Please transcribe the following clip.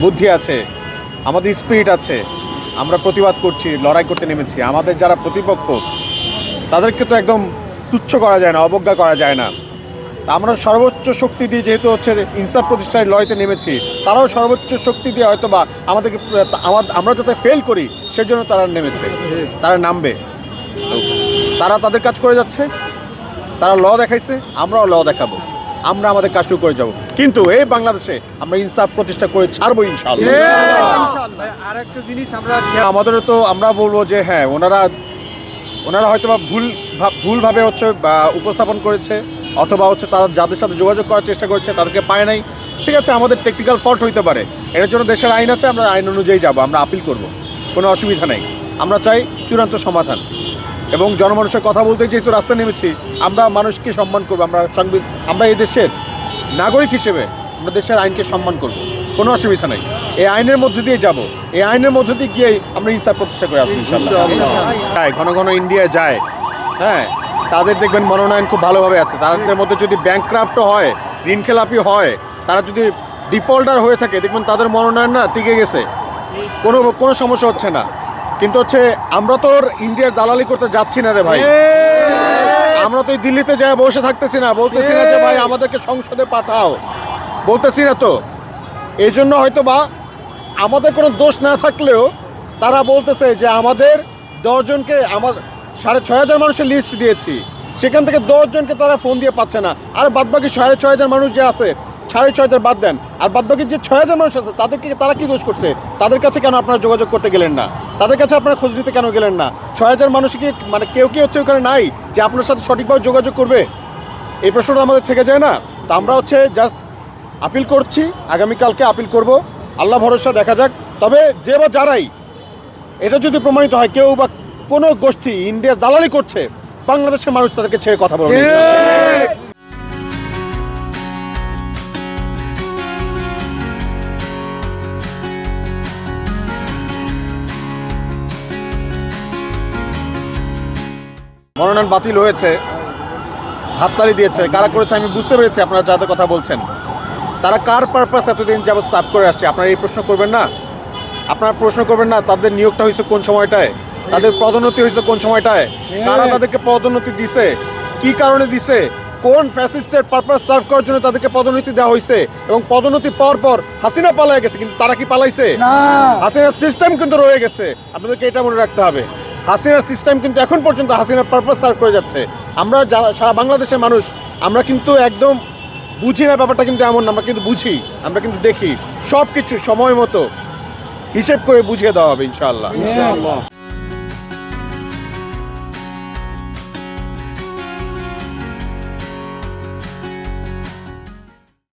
বুদ্ধি আছে, আমাদের স্পিরিট আছে, আমরা প্রতিবাদ করছি, লড়াই করতে নেমেছি। আমাদের যারা প্রতিপক্ষ তাদেরকে তো একদম তুচ্ছ করা যায় না, অবজ্ঞা করা যায় না। তা আমরা সর্বোচ্চ শক্তি দিয়ে যেহেতু হচ্ছে ইনসাফ প্রতিষ্ঠায় লড়াইতে নেমেছি, তারাও সর্বোচ্চ শক্তি দিয়ে হয়তো বা আমাদেরকে আমরা যাতে ফেল করি সেজন্য তারা নেমেছে, তারা নামবে। তারা তাদের কাজ করে যাচ্ছে, তারা ল দেখাইছে, আমরাও ল দেখাবো, আমরা আমাদের কাজ শুরু করে যাব। কিন্তু এই বাংলাদেশে আমরা ইনসাফ প্রতিষ্ঠা করে ছাড়বো ইনশাআল্লাহ। আর একটা জিনিস আমাদেরও তো আমরা বলবো যে হ্যাঁ, ওনারা হয়তো বা ভুলভাবে হচ্ছে উপস্থাপন করেছে, অথবা হচ্ছে তারা যাদের সাথে যোগাযোগ করার চেষ্টা করেছে তাদেরকে পায় নাই। ঠিক আছে, আমাদের টেকনিক্যাল ফল্ট হইতে পারে, এর জন্য দেশের আইন আছে, আমরা আইন অনুযায়ী যাব, আমরা আপিল করব, কোনো অসুবিধা নেই। আমরা চাই চূড়ান্ত সমাধান, এবং জনমানুষের কথা বলতে যেহেতু রাস্তায় নেমেছি, আমরা মানুষকে সম্মান করবো, আমরা এই দেশের নাগরিক হিসেবে আমরা দেশের আইনকে সম্মান করব, কোনো অসুবিধা নেই। এই আইনের মধ্যে দিয়ে যাব, এই আইনের মধ্যে দিয়ে গিয়েই আমরা ইনসাফ প্রতিষ্ঠা করে আসবো ইনশাআল্লাহ। ঘন ঘন ইন্ডিয়ায় যায়, হ্যাঁ, তাদের দেখবেন মনোনয়ন খুব ভালোভাবে আছে। তাদের মধ্যে যদি ব্যাংকক্রাফটও হয়, ঋণখেলাপি হয়, তারা যদি ডিফল্টার হয়ে থাকে, দেখবেন তাদের মনোনয়ন না টিকে গেছে, কোনো সমস্যা হচ্ছে না। কিন্তু হচ্ছে আমরা তো ইন্ডিয়ার দালালি করতে যাচ্ছি না রে ভাই, আমরা তো দিল্লিতে যাই বসে থাকতেছি না, বলতেছি না যে ভাই আমাদেরকে সংসদে পাঠাও, বলতেছি না তো। এই জন্য হয়তো বা আমাদের কোনো দোষ না থাকলেও তারা বলতেছে যে আমাদের 10 জনকে, আমার 6,500 মানুষের লিস্ট দিয়েছি, সেখান থেকে 10 জনকে তারা ফোন দিয়ে পাচ্ছে না। আর বাদবাকি 6,500 মানুষ যে আছে, 6,500 বাদ দেন, আর বাদবাকি যে 6,000 মানুষ আছে তারা কি দোষ করছে? তাদের কাছে কেন আপনারা যোগাযোগ করতে গেলেন না? তাদের কাছে আপনারা খোঁজ নিতে কেন গেলেন না? 6,000 মানুষ কি মানে কেউ কি হচ্ছে ওখানে নাই যে আপনার সাথে সঠিকভাবে যোগাযোগ করবে? এই প্রশ্নটা আমাদের থেকে যায় না। তা আমরা হচ্ছে জাস্ট আপিল করছি, আগামীকালকে আপিল করব, আল্লাহ ভরসা, দেখা যাক। তবে যে বা যারাই এটা যদি প্রমাণিত হয় কেউ বা কোনো গোষ্ঠী ইন্ডিয়ার দালালি করছে, বাংলাদেশের মানুষ তাদেরকে ছেড়ে কথা বলবে না। মনোনয়ন বাতিল হয়েছে, হাততালি দিয়েছে, কারা করেছে আমি বুঝতে পেরেছি। আপনারা যাদের কথা বলছেন তারা কার পারপাস এতদিন যাবত সার্ভ করে আসছে, আপনারা এই প্রশ্ন করবেন না? আপনারা প্রশ্ন করবেন না তাদের নিয়োগটা হয়েছে কোন সময়টায়, তাদের পদোন্নতি হয়েছে কোন সময়টায়, কারা তাদেরকে পদোন্নতি দিছে, কি কারণে দিছে, কোন ফ্যাসিস্টের পারপাস সার্ভ করার জন্য তাদেরকে পদোন্নতি দেওয়া হয়েছে? এবং পদোন্নতি পাওয়ার পর হাসিনা পালায় গেছে, কিন্তু তারা কি পালাইছে? হাসিনার সিস্টেম কিন্তু রয়ে গেছে, আপনাদেরকে এটা মনে রাখতে হবে। হাসিনার সিস্টেম কিন্তু এখন পর্যন্ত হাসিনার পারপাস সার্ভ করে যাচ্ছে। আমরা যারা সারা বাংলাদেশের মানুষ, আমরা কিন্তু একদম বুঝি না ব্যাপারটা, কিন্তু এমন না, আমরা কিন্তু বুঝি, আমরা কিন্তু দেখি, সব কিছু সময় মতো হিসেব করে বুঝিয়ে দেওয়া হবে ইনশাআল্লাহ।